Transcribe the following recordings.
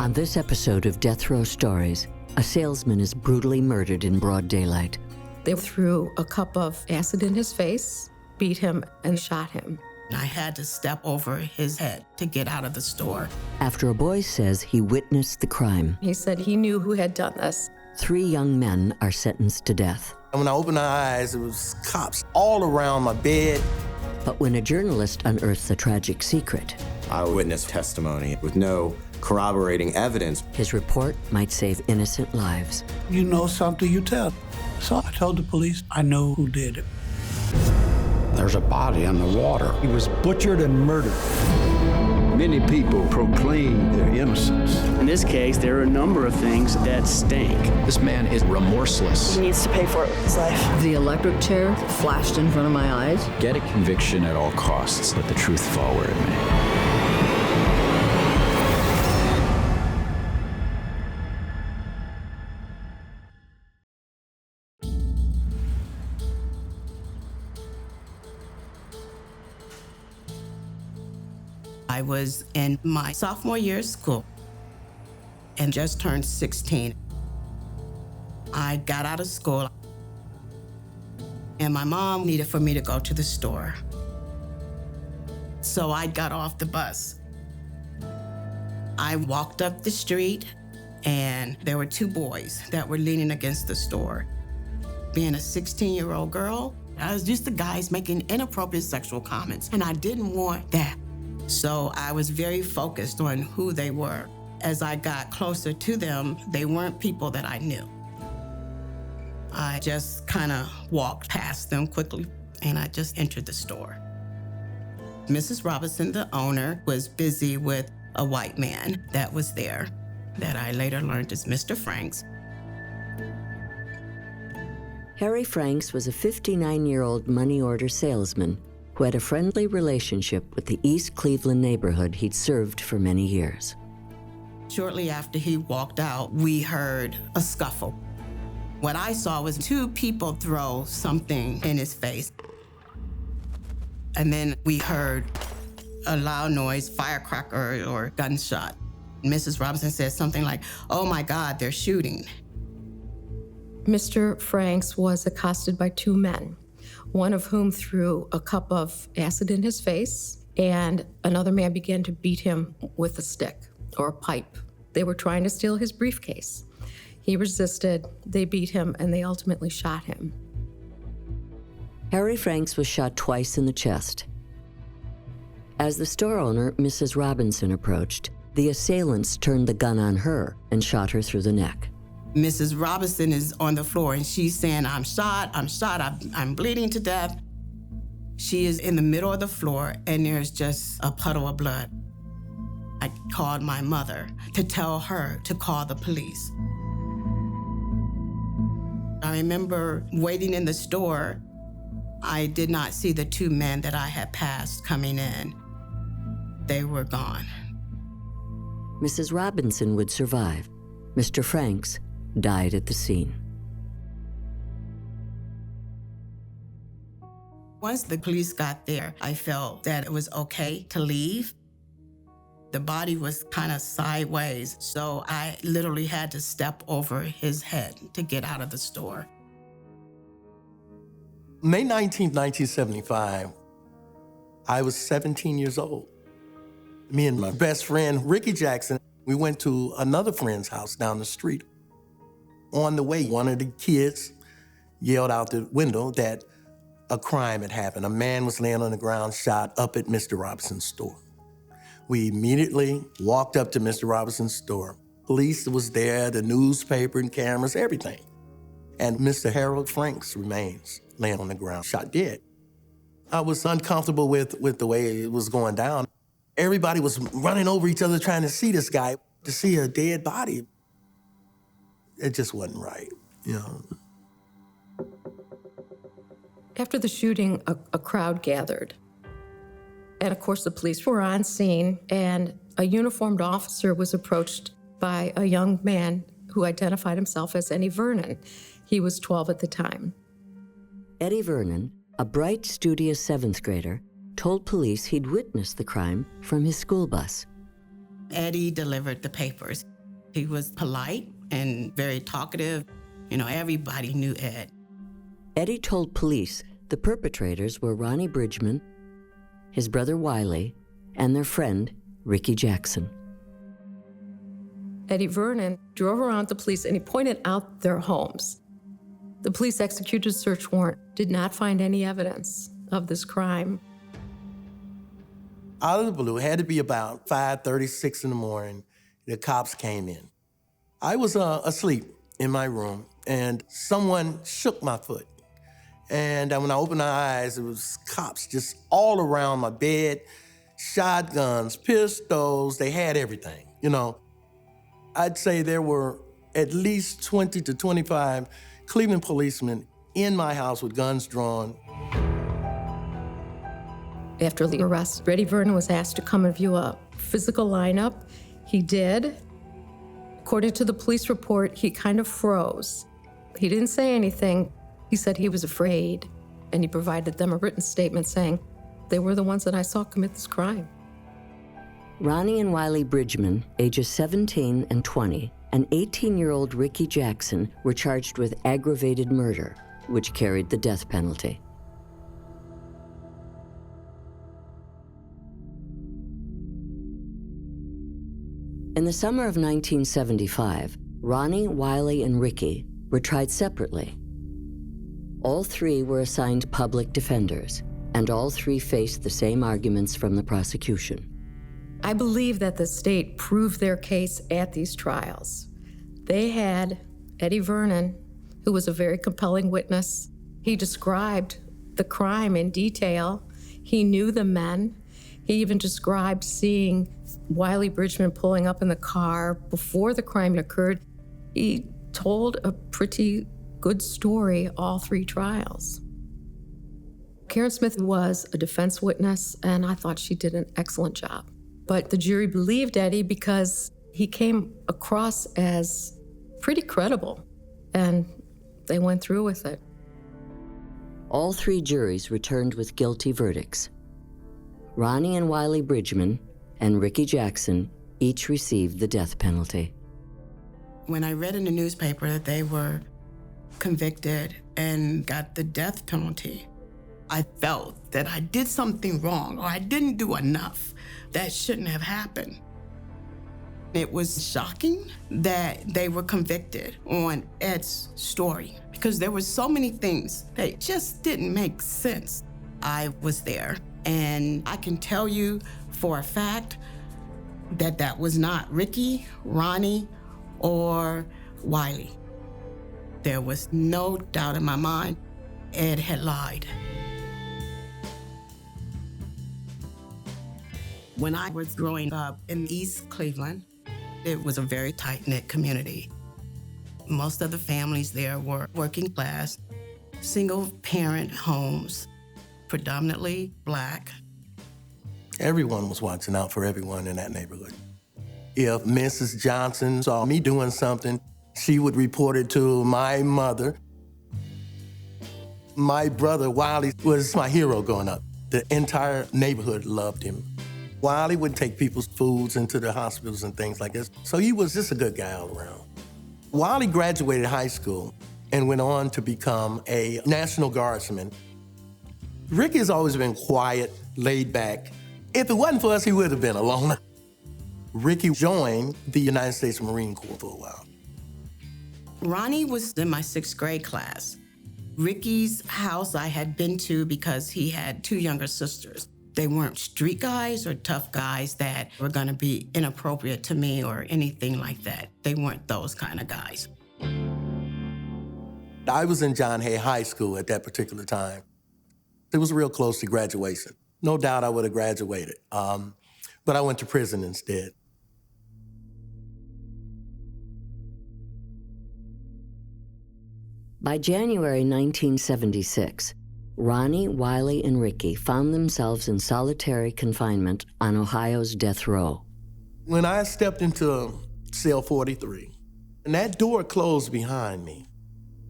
On this episode of Death Row Stories, a salesman is brutally murdered in broad daylight. They threw a cup of acid in his face, beat him, and shot him. I had to step over his head to get out of the store. After a boy says he witnessed the crime, He said he knew who had done this. 3 young men are sentenced to death. And when I opened my eyes, it was cops all around my bed. But when a journalist unearths a tragic secret, Eyewitness testimony with no corroborating evidence. his report might save innocent lives. You know something, you tell. So I told the police I know who did it. There's a body in the water. He was butchered and murdered. Many people proclaim their innocence. In this case, there are a number of things that stink. This man is remorseless. He needs to pay for it with his life. The electric chair flashed in front of my eyes. Get a conviction at all costs. Let the truth fall where it may. I was in my sophomore year of school and just turned 16. I got out of school and my mom needed for me to go to the store. So I got off the bus. I walked up the street and there were 2 boys that were leaning against the store. Being a 16-year-old girl, I was used to guys making inappropriate sexual comments, and I didn't want that. So I was very focused on who they were. As I got closer to them, they weren't people that I knew. I just kind of walked past them quickly, and I just entered the store. Mrs. Robinson, the owner, was busy with a white man that was there, that I later learned is Mr. Franks. Harry Franks was a 59-year-old money order salesman who had a friendly relationship with the East Cleveland neighborhood he'd served for many years. Shortly after he walked out, we heard a scuffle. What I saw was 2 people throw something in his face. And then we heard a loud noise, firecracker or gunshot. Mrs. Robinson said something like, "Oh my God, they're shooting." Mr. Franks was accosted by 2 men, one of whom threw a cup of acid in his face, and another man began to beat him with a stick or a pipe. They were trying to steal his briefcase. He resisted, they beat him, and they ultimately shot him. Harry Franks was shot twice in the chest. As the store owner, Mrs. Robinson, approached, the assailants turned the gun on her and shot her through the neck. Mrs. Robinson is on the floor and she's saying, I'm shot, I'm bleeding to death. She is in the middle of the floor and there's just a puddle of blood. I called my mother to tell her to call the police. I remember waiting in the store. I did not see the 2 men that I had passed coming in. They were gone. Mrs. Robinson would survive. Mr. Franks died at the scene. Once the police got there, I felt that it was okay to leave. The body was kind of sideways, so I literally had to step over his head to get out of the store. May 19, 1975, I was 17 years old. Me and my best friend, Ricky Jackson, we went to another friend's house down the street. On the way, one of the kids yelled out the window that a crime had happened. A man was laying on the ground, shot up at Mr. Robinson's store. We immediately walked up to Mr. Robinson's store. Police was there, the newspaper and cameras, everything. And Mr. Harold Franks remains laying on the ground, shot dead. I was uncomfortable with the way it was going down. Everybody was running over each other trying to see this guy, to see a dead body. It just wasn't right, you know. After the shooting, a crowd gathered. And of course, the police were on scene, and a uniformed officer was approached by a young man who identified himself as Eddie Vernon. He was 12 at the time. Eddie Vernon, a bright, studious 7th grader, told police he'd witnessed the crime from his school bus. Eddie delivered the papers. He was polite and very talkative. You know, everybody knew Ed. Eddie told police the perpetrators were Ronnie Bridgman, his brother Wiley, and their friend, Ricky Jackson. Eddie Vernon drove around the police and he pointed out their homes. The police executed a search warrant, did not find any evidence of this crime. Out of the blue, it had to be about 5:36 in the morning, the cops came in. I was asleep in my room, and someone shook my foot. And when I opened my eyes, it was cops just all around my bed, shotguns, pistols, they had everything, you know. I'd say there were at least 20 to 25 Cleveland policemen in my house with guns drawn. After the arrest, Eddie Vernon was asked to come and view a physical lineup. He did. According to the police report, he kind of froze. He didn't say anything. He said he was afraid, and he provided them a written statement saying, they were the ones that I saw commit this crime. Ronnie and Wiley Bridgman, ages 17 and 20, and 18-year-old Ricky Jackson were charged with aggravated murder, which carried the death penalty. In the summer of 1975, Ronnie, Wiley, and Ricky were tried separately. All three were assigned public defenders, and all three faced the same arguments from the prosecution. I believe that the state proved their case at these trials. They had Eddie Vernon, who was a very compelling witness. He described the crime in detail. He knew the men. He even described seeing Wiley Bridgman pulling up in the car before the crime occurred. He told a pretty good story all three trials. Karen Smith was a defense witness, and I thought she did an excellent job. But the jury believed Eddie because he came across as pretty credible, and they went through with it. All three juries returned with guilty verdicts. Ronnie and Wiley Bridgman and Ricky Jackson each received the death penalty. When I read in the newspaper that they were convicted and got the death penalty, I felt that I did something wrong or I didn't do enough. That shouldn't have happened. It was shocking that they were convicted on Ed's story because there were so many things that just didn't make sense. I was there, and I can tell you for a fact that that was not Ricky, Ronnie, or Wiley. There was no doubt in my mind Ed had lied. When I was growing up in East Cleveland, it was a very tight-knit community. Most of the families there were working class, single-parent homes, predominantly Black. Everyone was watching out for everyone in that neighborhood. If Mrs. Johnson saw me doing something, she would report it to my mother. My brother, Wiley, was my hero growing up. The entire neighborhood loved him. Wiley would take people's foods into the hospitals and things like this. So he was just a good guy all around. Wiley graduated high school and went on to become a National Guardsman. Ricky has always been quiet, laid back. If it wasn't for us, he would have been a loner. Ricky joined the United States Marine Corps for a while. Ronnie was in my 6th grade class. Ricky's house I had been to because he had 2 younger sisters. They weren't street guys or tough guys that were gonna be inappropriate to me or anything like that. They weren't those kind of guys. I was in John Hay High School at that particular time. It was real close to graduation. No doubt I would have graduated, but I went to prison instead. By January 1976, Ronnie, Wiley, and Ricky found themselves in solitary confinement on Ohio's death row. When I stepped into cell 43, and that door closed behind me,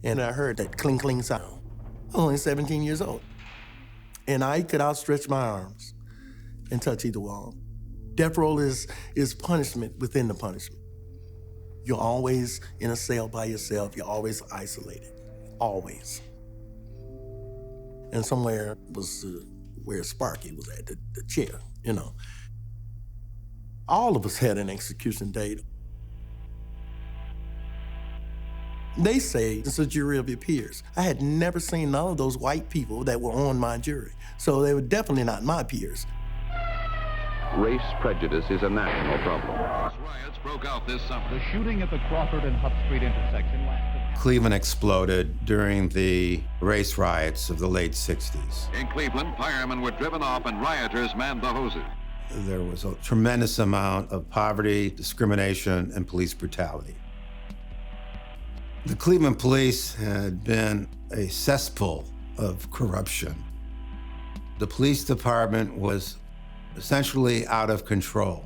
and I heard that cling, cling sound. I was only 17 years old, and I could outstretch my arms and touch either wall. Death row is punishment within the punishment. You're always in a cell by yourself. You're always isolated, always. And somewhere was where Sparky was at, the chair, you know. All of us had an execution date. They say it's a jury of your peers. I had never seen none of those white people that were on my jury, so they were definitely not my peers. Race prejudice is a national problem. Riots broke out this summer. The shooting at the Crawford and Hutt Street intersection lasted. Cleveland exploded during the race riots of the late 60s. In Cleveland, firemen were driven off and rioters manned the hoses. There was a tremendous amount of poverty, discrimination, and police brutality. The Cleveland police had been a cesspool of corruption. The police department was essentially out of control.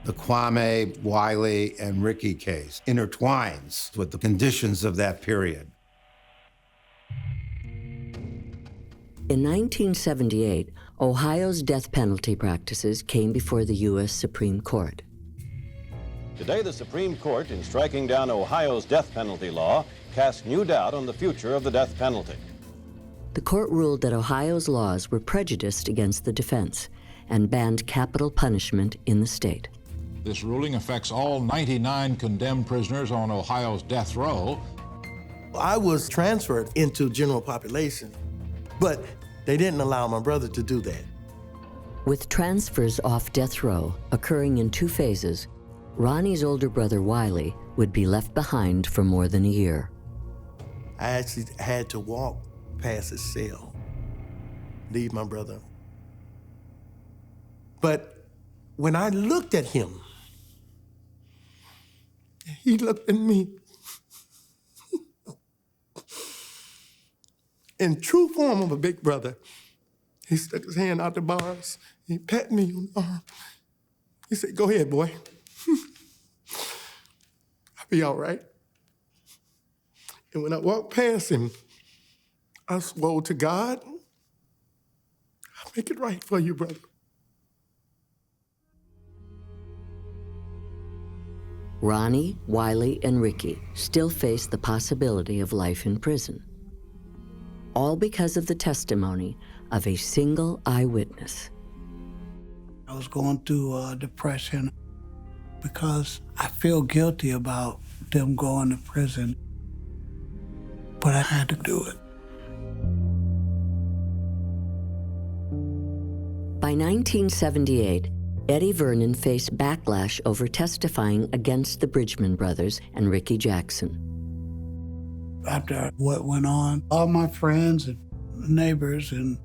The Kwame, Wiley, and Ricky case intertwines with the conditions of that period. In 1978, Ohio's death penalty practices came before the U.S. Supreme Court. Today, the Supreme Court, in striking down Ohio's death penalty law, cast new doubt on the future of the death penalty. The court ruled that Ohio's laws were prejudiced against the defense and banned capital punishment in the state. This ruling affects all 99 condemned prisoners on Ohio's death row. I was transferred into general population, but they didn't allow my brother to do that. With transfers off death row occurring in 2 phases, Ronnie's older brother Wiley would be left behind for more than a year. I actually had to walk past his cell, leave my brother. But when I looked at him, he looked at me. In true form of a big brother, he stuck his hand out the bars. He patted me on the arm. He said, "Go ahead, boy. I'll be all right." And when I walked past him, I swore to God, "I'll make it right for you, brother." Ronnie, Wiley, and Ricky still face the possibility of life in prison. All because of the testimony of a single eyewitness. I was going through depression because I feel guilty about them going to prison, but I had to do it. By 1978, Eddie Vernon faced backlash over testifying against the Bridgman brothers and Ricky Jackson. After what went on, all my friends and neighbors and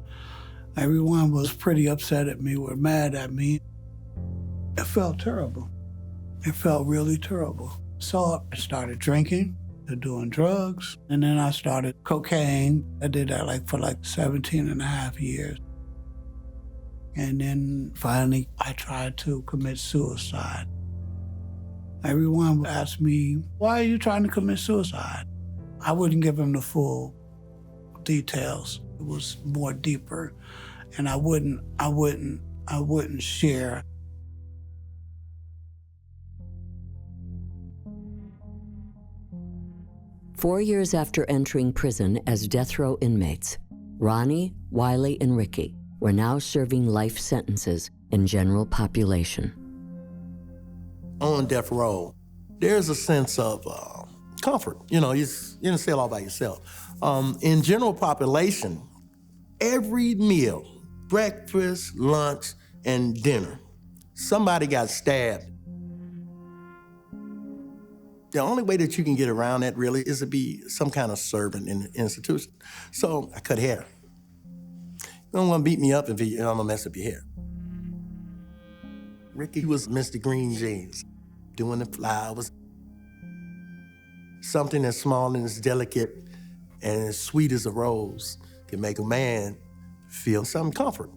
everyone was pretty upset at me, were mad at me. It felt terrible. It felt really terrible. So I started drinking, doing drugs, and then I started cocaine. I did that for 17 and a half years. And then finally, I tried to commit suicide. Everyone asked me, "Why are you trying to commit suicide?" I wouldn't give them the full details. It was more deeper, and I wouldn't share. Four years after entering prison as death row inmates, Ronnie, Wiley, and Ricky were now serving life sentences in general population. On death row, there's a sense of comfort. You know, you're in a cell all by yourself. In general population, every meal, breakfast, lunch, and dinner, somebody got stabbed. The only way that you can get around that really is to be some kind of servant in the institution. So I cut hair. You don't want to beat me up if I'm gonna mess up your hair. Ricky was Mr. Green Jeans, doing the flowers. Something as small and as delicate and as sweet as a rose can make a man feel some comfort.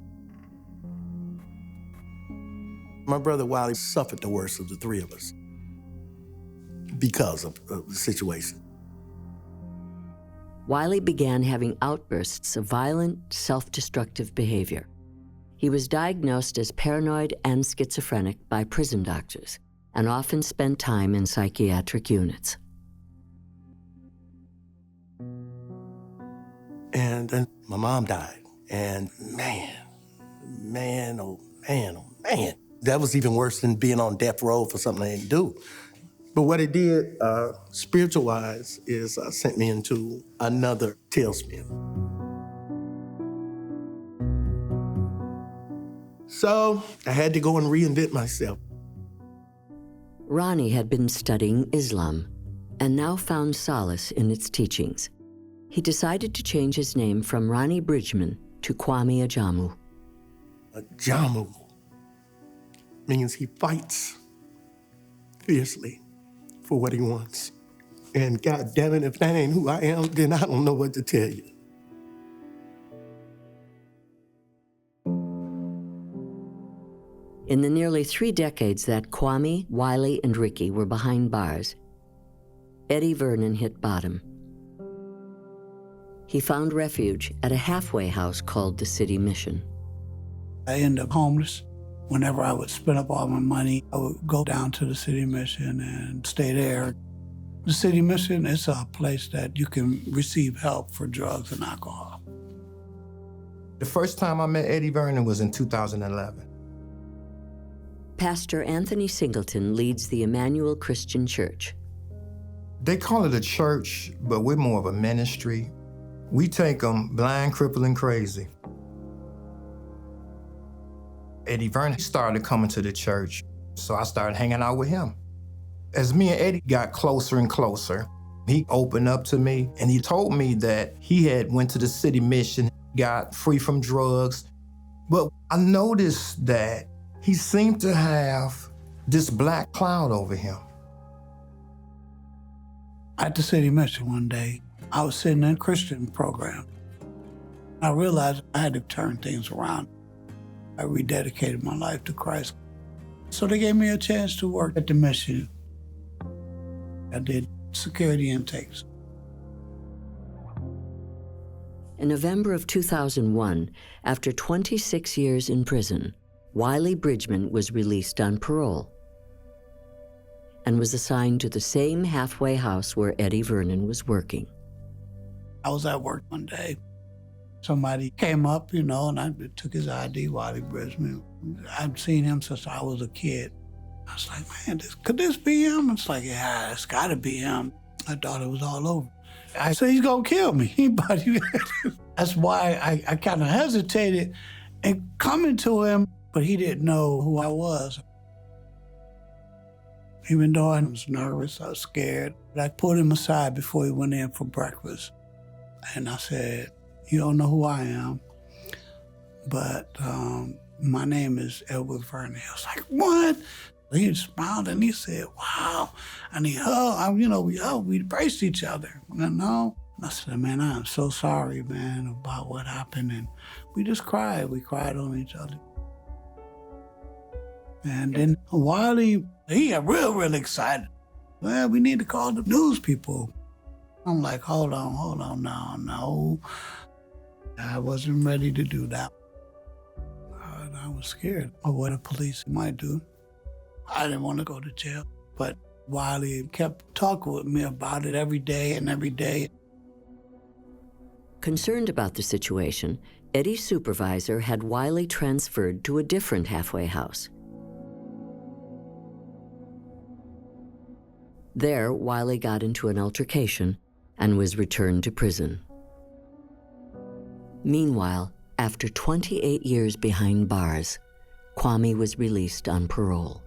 My brother Wiley suffered the worst of the three of us because of the situation. Wiley began having outbursts of violent, self-destructive behavior. He was diagnosed as paranoid and schizophrenic by prison doctors. and often spent time in psychiatric units. And then my mom died. And man, oh man. That was even worse than being on death row for something I didn't do. But what it did, spiritual-wise, is sent me into another tailspin. So I had to go and reinvent myself. Ronnie had been studying Islam and now found solace in its teachings. He decided to change his name from Ronnie Bridgman to Kwame Ajamu. Ajamu means he fights fiercely for what he wants. And God damn it, if that ain't who I am, then I don't know what to tell you. In the nearly 3 decades that Kwame, Wiley, and Ricky were behind bars, Eddie Vernon hit bottom. He found refuge at a halfway house called the City Mission. I ended up homeless. Whenever I would spend up all my money, I would go down to the City Mission and stay there. The City Mission is a place that you can receive help for drugs and alcohol. The first time I met Eddie Vernon was in 2011. Pastor Anthony Singleton leads the Emmanuel Christian Church. They call it a church, but we're more of a ministry. We take them blind, crippled, and crazy. Eddie Vernon started coming to the church, so I started hanging out with him. As me and Eddie got closer and closer, he opened up to me and he told me that he had went to the City Mission, got free from drugs. But I noticed that he seemed to have this black cloud over him. At the City Mission one day, I was sitting in a Christian program. I realized I had to turn things around. I rededicated my life to Christ. So they gave me a chance to work at the mission. I did security intakes. In November of 2001, after 26 years in prison, Wiley Bridgman was released on parole and was assigned to the same halfway house where Eddie Vernon was working. I was at work one day. Somebody came up, and I took his ID, Wiley Bridgman. I'd seen him since I was a kid. I was like, man, could this be him? It's like, yeah, it's gotta be him. I thought it was all over. I said, he's gonna kill me. That's why I kind of hesitated in coming to him, but he didn't know who I was. Even though I was nervous, I was scared, I pulled him aside before he went in for breakfast. And I said, you don't know who I am, but my name is Edward Vernon. He was like, what? He smiled and he said, wow. And he hugged, we embraced each other, And I said, man, I am so sorry, man, about what happened. And we just cried. We cried on each other. And then Wiley, he got real excited. Well, we need to call the news people. I'm like, hold on, no. I wasn't ready to do that. I was scared of what the police might do. I didn't want to go to jail, but Wiley kept talking with me about it every day. Concerned about the situation, Eddie's supervisor had Wiley transferred to a different halfway house. There, Wiley got into an altercation and was returned to prison. Meanwhile, after 28 years behind bars, Kwame was released on parole.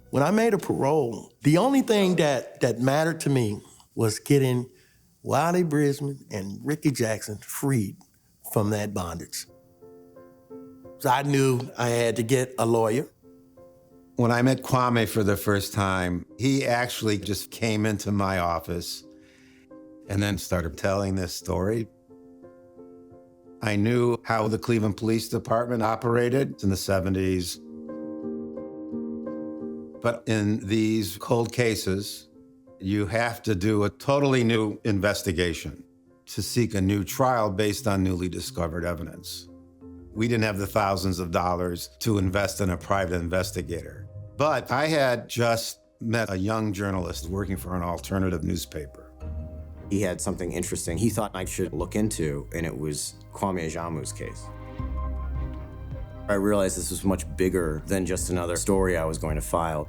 When I made a parole, the only thing that mattered to me was getting Wiley Bridgman and Ricky Jackson freed from that bondage. So I knew I had to get a lawyer. When I met Kwame for the first time, he actually just came into my office and then started telling this story. I knew how the Cleveland Police Department operated in the 70s. But in these cold cases, you have to do a totally new investigation to seek a new trial based on newly discovered evidence. We didn't have the thousands of dollars to invest in a private investigator. But I had just met a young journalist working for an alternative newspaper. He had something interesting he thought I should look into, and it was Kwame Ajamu's case. I realized this was much bigger than just another story I was going to file.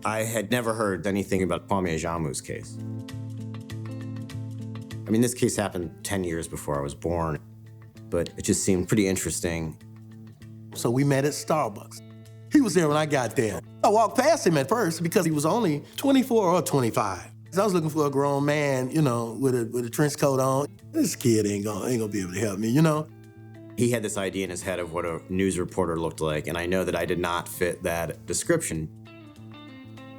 I had never heard anything about Kwame Ajamu's case. I mean, this case happened 10 years before I was born, but it just seemed pretty interesting. So we met at Starbucks. He was there when I got there. I walked past him at first because he was only 24 or 25. I was looking for a grown man, you know, with a trench coat on. This kid ain't gonna be able to help me, you know? He had this idea in his head of what a news reporter looked like, and I know that I did not fit that description.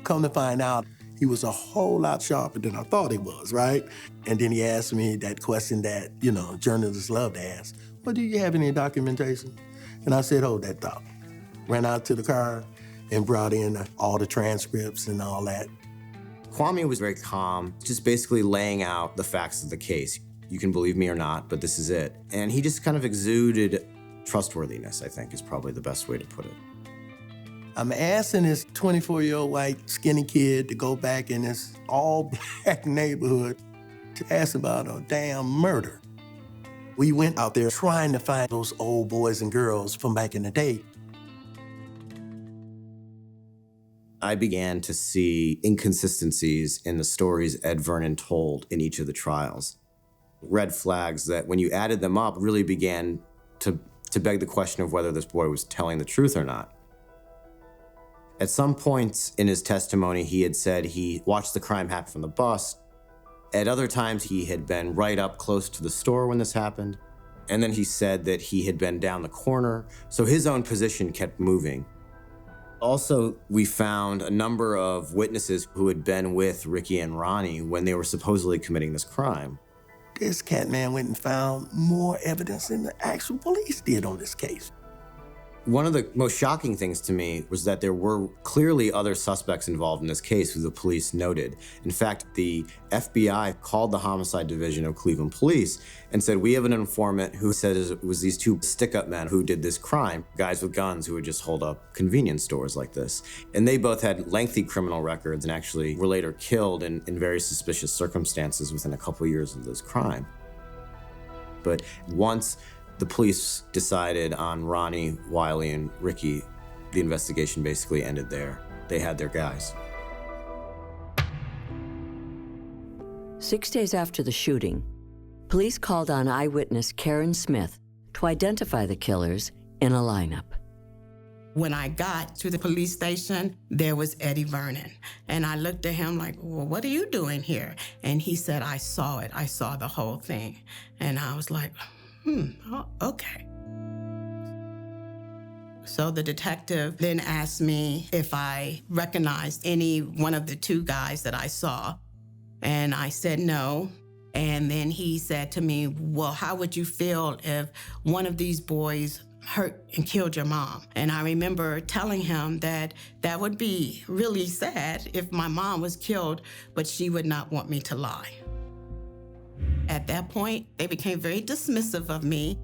Come to find out, he was a whole lot sharper than I thought he was, right? And then he asked me that question that, you know, journalists love to ask. Well, do you have any documentation? And I said, hold that thought. Ran out to the car and brought in all the transcripts and all that. Kwame was very calm, just basically laying out the facts of the case. You can believe me or not, but this is it. And he just kind of exuded trustworthiness, I think, is probably the best way to put it. I'm asking this 24-year-old white skinny kid to go back in this all-black neighborhood to ask about a damn murder. We went out there trying to find those old boys and girls from back in the day. I began to see inconsistencies in the stories Ed Vernon told in each of the trials. Red flags that, when you added them up, really began to beg the question of whether this boy was telling the truth or not. At some points in his testimony, he had said he watched the crime happen from the bus. At other times, he had been right up close to the store when this happened. And then he said that he had been down the corner. So his own position kept moving. Also, we found a number of witnesses who had been with Ricky and Ronnie when they were supposedly committing this crime. This cat man went and found more evidence than the actual police did on this case. One of the most shocking things to me was that there were clearly other suspects involved in this case who the police noted. In fact, the FBI called the homicide division of Cleveland Police and said, we have an informant who says it was these two stick-up men who did this crime, guys with guns who would just hold up convenience stores like this. And they both had lengthy criminal records and actually were later killed in very suspicious circumstances within a couple years of this crime. But once the police decided on Ronnie, Wiley, and Ricky, the investigation basically ended there. They had their guys. 6 days after the shooting, police called on eyewitness Karen Smith to identify the killers in a lineup. When I got to the police station, there was Eddie Vernon. And I looked at him like, well, what are you doing here? And he said, I saw it. I saw the whole thing. And I was like, oh, okay. So the detective then asked me if I recognized any one of the two guys that I saw. And I said no. And then he said to me, well, how would you feel if one of these boys hurt and killed your mom? And I remember telling him that that would be really sad if my mom was killed, but she would not want me to lie. At that point, they became very dismissive of me.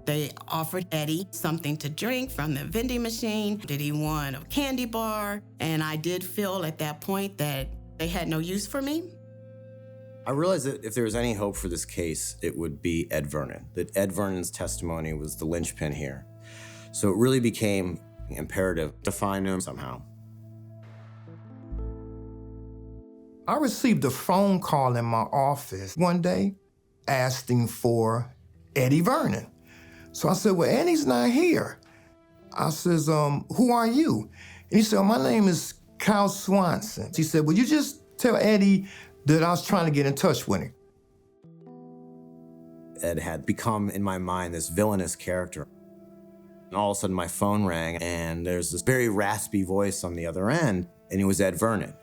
They offered Eddie something to drink from the vending machine. Did he want a candy bar? And I did feel at that point that they had no use for me. I realized that if there was any hope for this case, it would be Ed Vernon, that Ed Vernon's testimony was the linchpin here. So it really became imperative to find him somehow. I received a phone call in my office one day asking for Eddie Vernon. So I said, well, Eddie's not here. I says, who are you? And he said, my name is Kyle Swanson. He said, well, you just tell Eddie that I was trying to get in touch with him. Ed had become, in my mind, this villainous character. And all of a sudden, my phone rang, and there's this very raspy voice on the other end, and it was Ed Vernon.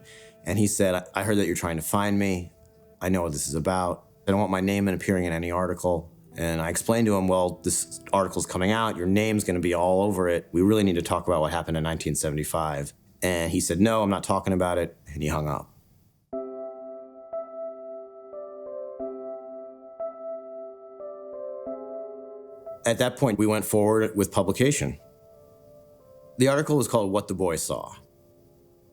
And he said, I heard that you're trying to find me. I know what this is about. I don't want my name appearing in any article. And I explained to him, well, this article's coming out. Your name's going to be all over it. We really need to talk about what happened in 1975. And he said, no, I'm not talking about it. And he hung up. At that point, we went forward with publication. The article was called What the Boy Saw.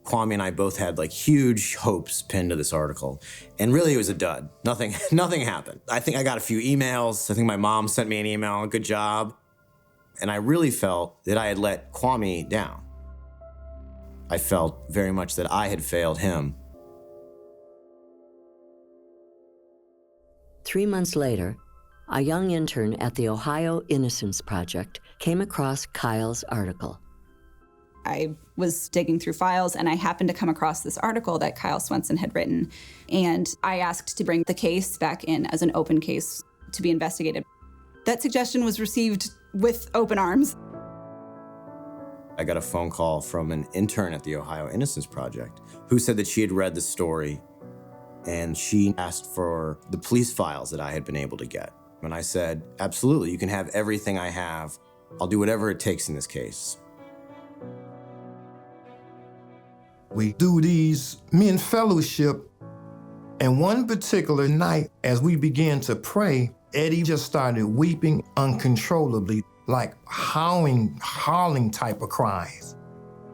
Kwame and I both had like huge hopes pinned to this article, and really it was a dud. Nothing happened. I think I got a few emails. I think my mom sent me an email, good job. And I really felt that I had let Kwame down. I felt very much that I had failed him. 3 months later, a young intern at the Ohio Innocence Project came across Kyle's article. I was digging through files and I happened to come across this article that Kyle Swenson had written. And I asked to bring the case back in as an open case to be investigated. That suggestion was received with open arms. I got a phone call from an intern at the Ohio Innocence Project who said that she had read the story and she asked for the police files that I had been able to get. And I said, absolutely, you can have everything I have. I'll do whatever it takes in this case. We do these men fellowship, and one particular night, as we began to pray, Eddie just started weeping uncontrollably, like howling type of cries,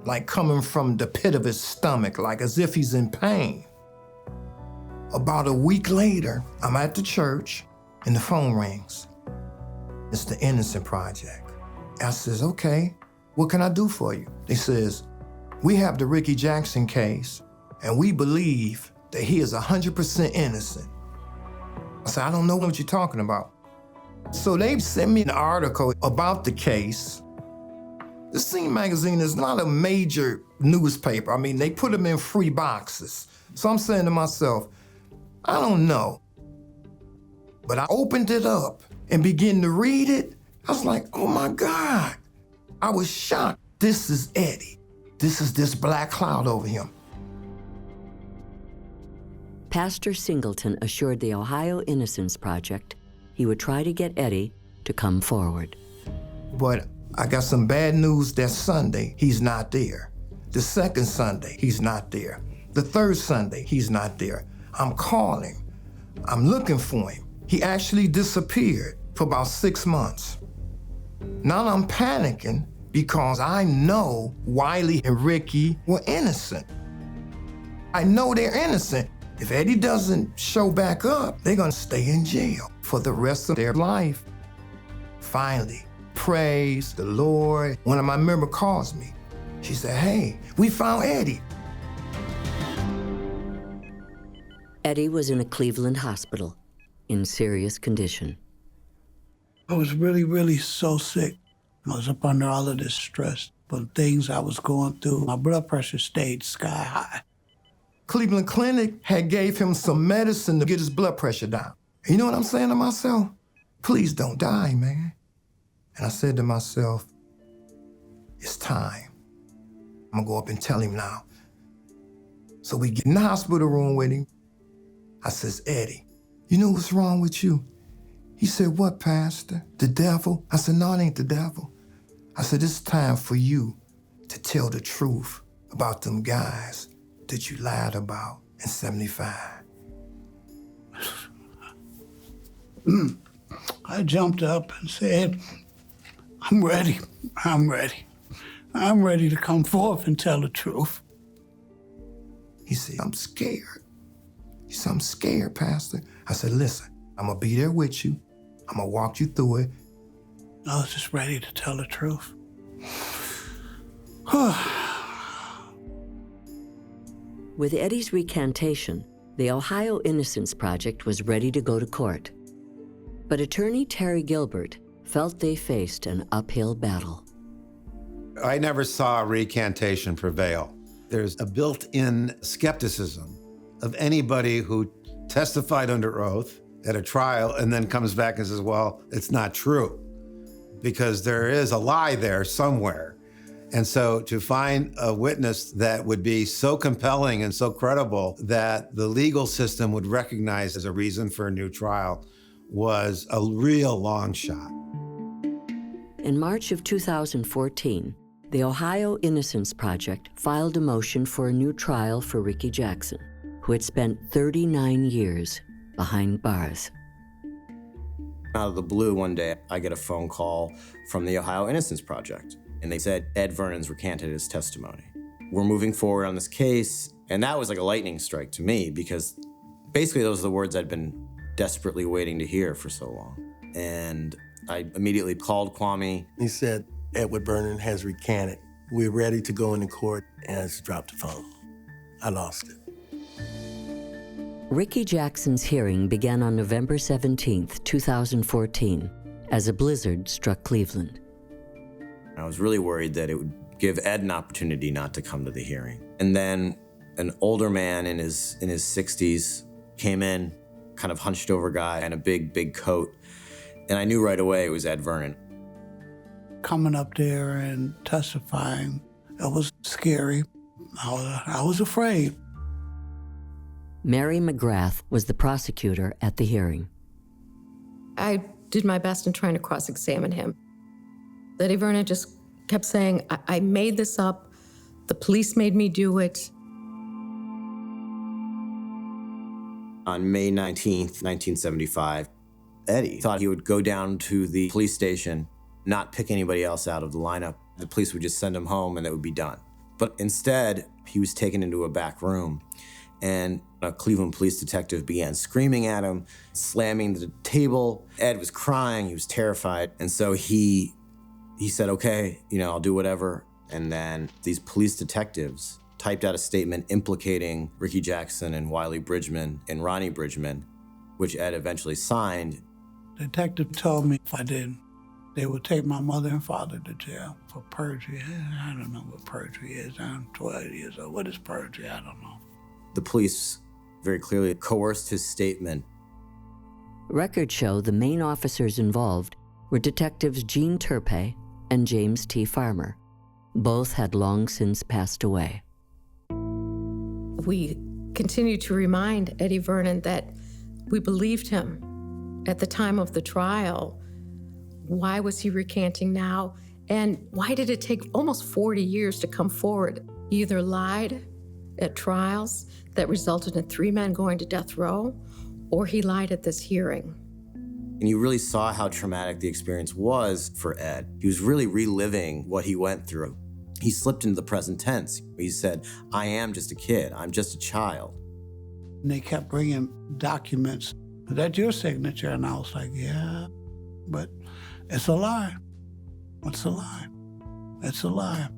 like coming from the pit of his stomach, like as if he's in pain. About a week later, I'm at the church and the phone rings. It's the Innocence Project. I says, okay, what can I do for you? They says, we have the Ricky Jackson case and we believe that he is 100% innocent. I said, I don't know what you're talking about. So they sent me an article about the case. The Scene magazine is not a major newspaper. I mean, they put them in free boxes. So I'm saying to myself, I don't know. But I opened it up and began to read it. I was like, oh my God. I was shocked. This is Eddie. This is this black cloud over him. Pastor Singleton assured the Ohio Innocence Project he would try to get Eddie to come forward. But I got some bad news that Sunday, he's not there. The second Sunday, he's not there. The third Sunday, he's not there. I'm calling. I'm looking for him. He actually disappeared for about 6 months. Now I'm panicking because I know Wiley and Ricky were innocent. I know they're innocent. If Eddie doesn't show back up, they're gonna stay in jail for the rest of their life. Finally, praise the Lord. One of my members calls me. She said, hey, we found Eddie. Eddie was in a Cleveland hospital in serious condition. I was really so sick. I was up under all of this stress from things I was going through. My blood pressure stayed sky high. Cleveland Clinic had gave him some medicine to get his blood pressure down. You know what I'm saying to myself? Please don't die, man. And I said to myself, it's time. I'm gonna go up and tell him now. So we get in the hospital room with him. I says, Eddie, you know what's wrong with you? He said, what, Pastor? The devil? I said, no, it ain't the devil. I said, it's time for you to tell the truth about them guys that you lied about in 75. I jumped up and said, I'm ready. I'm ready to come forth and tell the truth. He said, I'm scared. He said, I'm scared, Pastor. I said, listen, I'm gonna be there with you. I'm gonna walk you through it. I was just ready to tell the truth. With Eddie's recantation, the Ohio Innocence Project was ready to go to court. But attorney Terry Gilbert felt they faced an uphill battle. I never saw a recantation prevail. There's a built-in skepticism of anybody who testified under oath at a trial and then comes back and says, well, it's not true, because there is a lie there somewhere. And so to find a witness that would be so compelling and so credible that the legal system would recognize as a reason for a new trial was a real long shot. In March of 2014, the Ohio Innocence Project filed a motion for a new trial for Ricky Jackson, who had spent 39 years behind bars. Out of the blue one day, I get a phone call from the Ohio Innocence Project. and they said Ed Vernon's recanted his testimony. We're moving forward on this case, and that was like a lightning strike to me because basically those are the words I'd been desperately waiting to hear for so long. And I immediately called Kwame. He said, Edward Vernon has recanted. We're ready to go into court, and I just dropped the phone. I lost it. Ricky Jackson's hearing began on November 17, 2014, as a blizzard struck Cleveland. I was really worried that it would give Ed an opportunity not to come to the hearing. And then an older man in his 60s came in, kind of hunched over guy in a big coat. And I knew right away it was Ed Vernon. Coming up there and testifying, it was scary. I was afraid. Mary McGrath was the prosecutor at the hearing. I did my best in trying to cross-examine him. Eddie Vernon just kept saying, I made this up. The police made me do it. On May 19th, 1975, Eddie thought he would go down to the police station, not pick anybody else out of the lineup. The police would just send him home and it would be done. But instead, he was taken into a back room and a Cleveland police detective began screaming at him, slamming the table. Ed was crying, he was terrified. And so he said, okay, I'll do whatever. And then these police detectives typed out a statement implicating Ricky Jackson and Wiley Bridgman and Ronnie Bridgman, which Ed eventually signed. The detective told me if I didn't, they would take my mother and father to jail for perjury. I don't know what perjury is. I'm 12 years old. What is perjury? I don't know. The police very clearly coerced his statement. Records show the main officers involved were Detectives Gene Turpay and James T. Farmer. Both had long since passed away. We continue to remind Eddie Vernon that we believed him at the time of the trial. Why was he recanting now? And why did it take almost 40 years to come forward? He either lied at trials that resulted in 3 men going to death row, or he lied at this hearing. And you really saw how traumatic the experience was for Ed. He was really reliving what he went through. He slipped into the present tense. He said, I am just a kid. I'm just a child. And they kept bringing documents. Is that your signature? And I was like, yeah, but it's a lie. It's a lie. It's a lie.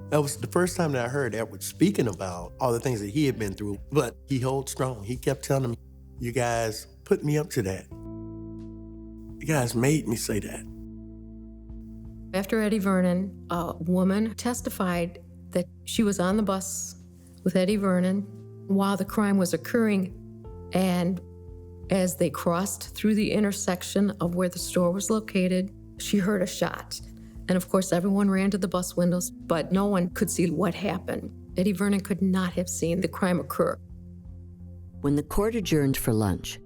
That was the first time that I heard Edward speaking about all the things that he had been through, but he holds strong. He kept telling me, you guys put me up to that. You guys made me say that. After Eddie Vernon, a woman testified that she was on the bus with Eddie Vernon while the crime was occurring, and as they crossed through the intersection of where the store was located, she heard a shot. And of course, everyone ran to the bus windows, but no one could see what happened. Eddie Vernon could not have seen the crime occur. When the court adjourned for lunch,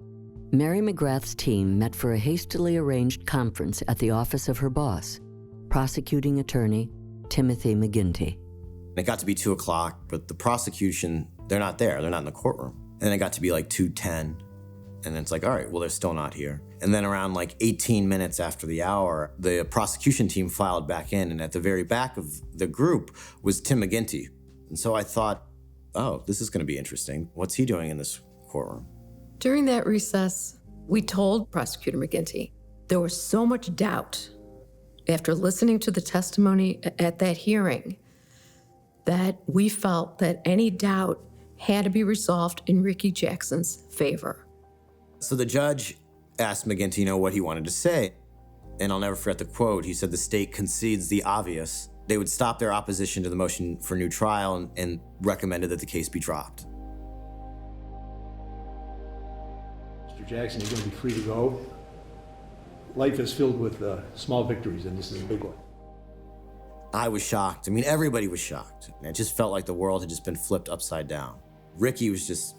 Mary McGrath's team met for a hastily arranged conference at the office of her boss, prosecuting attorney Timothy McGinty. It got to be 2 o'clock, but the prosecution, they're not there. They're not in the courtroom. And it got to be like 2:10. And then it's like, all right, well, they're still not here. And then around like 18 minutes after the hour, the prosecution team filed back in, and at the very back of the group was Tim McGinty. And so I thought, oh, this is gonna be interesting. What's he doing in this courtroom? During that recess, we told Prosecutor McGinty there was so much doubt after listening to the testimony at that hearing that we felt that any doubt had to be resolved in Ricky Jackson's favor. So the judge asked McGinty, what he wanted to say. And I'll never forget the quote. He said, the state concedes the obvious. They would stop their opposition to the motion for new trial and recommended that the case be dropped. Mr. Jackson, you're going to be free to go. Life is filled with small victories, and this is a big one. I was shocked. Everybody was shocked. It just felt like the world had just been flipped upside down. Ricky was just,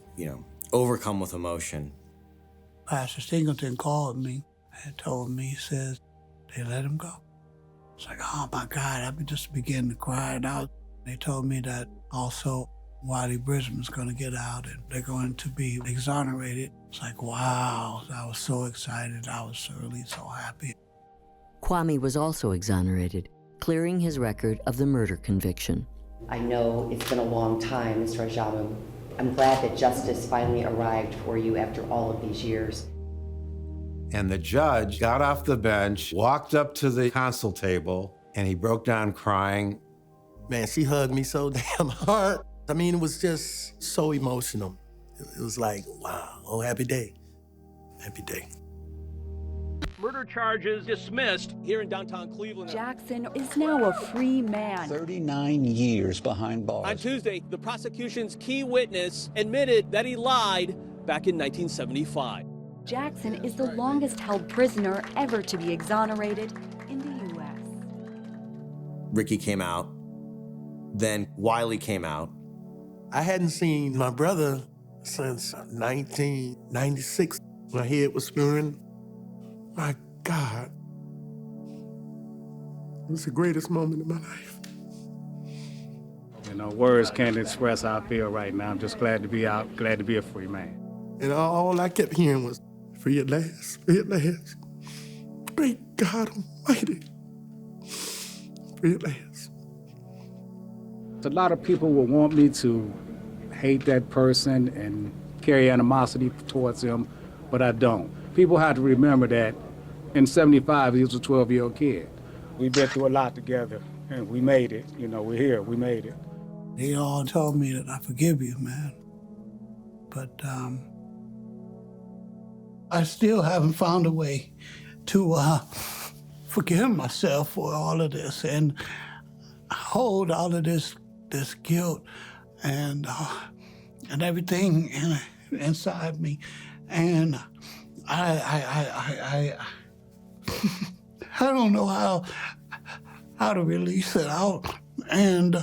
overcome with emotion. Pastor Singleton called me and told me, he says, they let him go. It's like, oh my God, I just began to cry out. They told me that also Wiley Bridgman's going to get out and they're going to be exonerated. It's like, wow, I was so excited. I was really so happy. Kwame was also exonerated, clearing his record of the murder conviction. I know it's been a long time, Mr. Ajamu. I'm glad that justice finally arrived for you after all of these years. And the judge got off the bench, walked up to the console table, and he broke down crying. Man, she hugged me so damn hard. I mean, it was just so emotional. It was like, wow, oh, happy day. Happy day. Murder charges dismissed here in downtown Cleveland. Jackson is now a free man. 39 years behind bars. On Tuesday, the prosecution's key witness admitted that he lied back in 1975. Jackson is the longest held prisoner ever to be exonerated in the U.S. Ricky came out. Then Wiley came out. I hadn't seen my brother since 1996. My head was spinning. My God. It was the greatest moment of my life. You know, words can't express how I feel right now. I'm just glad to be out, glad to be a free man. And all I kept hearing was, free at last, free at last. Great God Almighty. Free at last. A lot of people will want me to hate that person and carry animosity towards him, but I don't. People have to remember that in 75, he was a 12-year-old kid. We've been through a lot together, and we made it. You know, we're here, we made it. They all told me that I forgive you, man. But I still haven't found a way to forgive myself for all of this and hold all of this guilt and everything inside me, and I don't know how to release it out, and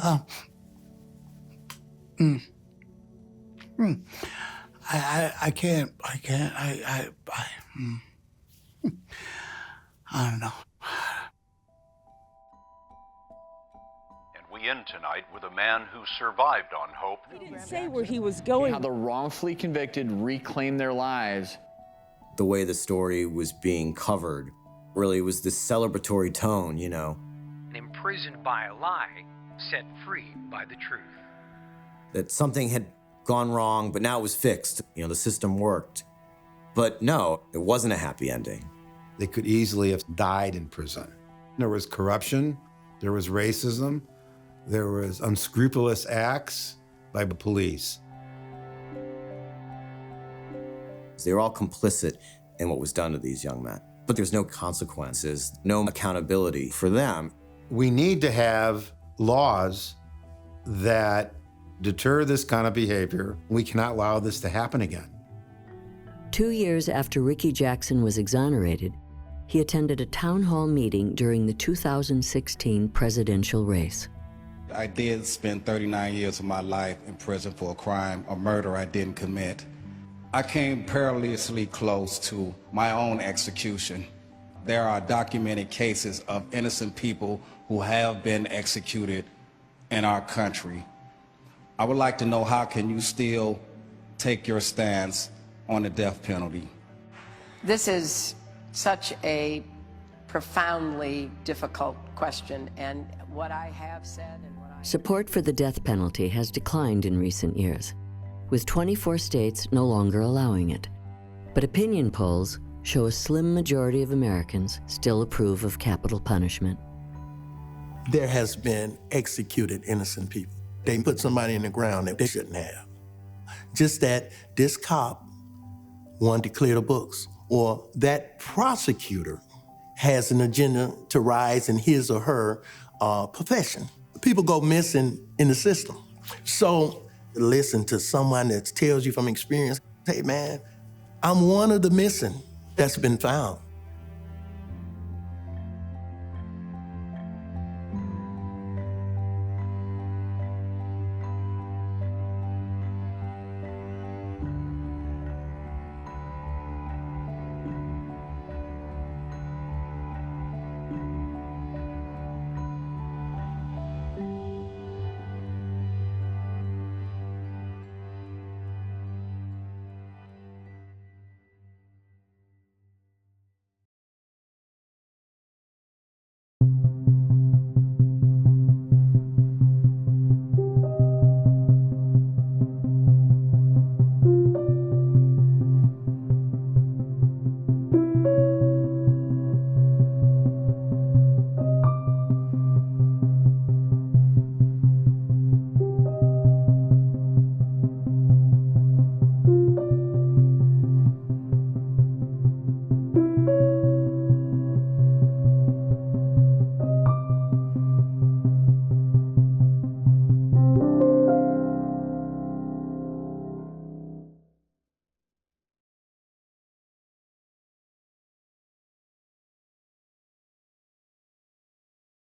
I can't. I don't know. We end tonight with a man who survived on hope. He didn't say where he was going. How the wrongfully convicted reclaim their lives. The way the story was being covered really was this celebratory tone, you know. Imprisoned by a lie, set free by the truth. That something had gone wrong, but now it was fixed. You know, the system worked. But no, it wasn't a happy ending. They could easily have died in prison. There was corruption, there was racism, there was unscrupulous acts by the police. They were all complicit in what was done to these young men. But there's no consequences, no accountability for them. We need to have laws that deter this kind of behavior. We cannot allow this to happen again. 2 years after Ricky Jackson was exonerated, he attended a town hall meeting during the 2016 presidential race. I did spend 39 years of my life in prison for a crime, a murder I didn't commit. I came perilously close to my own execution. There are documented cases of innocent people who have been executed in our country. I would like to know, how can you still take your stance on the death penalty? This is such a profoundly difficult question, and what I have said and what I... Support for the death penalty has declined in recent years, with 24 states no longer allowing it. But opinion polls show a slim majority of Americans still approve of capital punishment. There has been executed innocent people. They put somebody in the ground that they shouldn't have. Just that this cop wanted to clear the books, or that prosecutor has an agenda to rise in his or her profession. People go missing in the system. So listen to someone that tells you from experience, hey man, I'm one of the missing that's been found.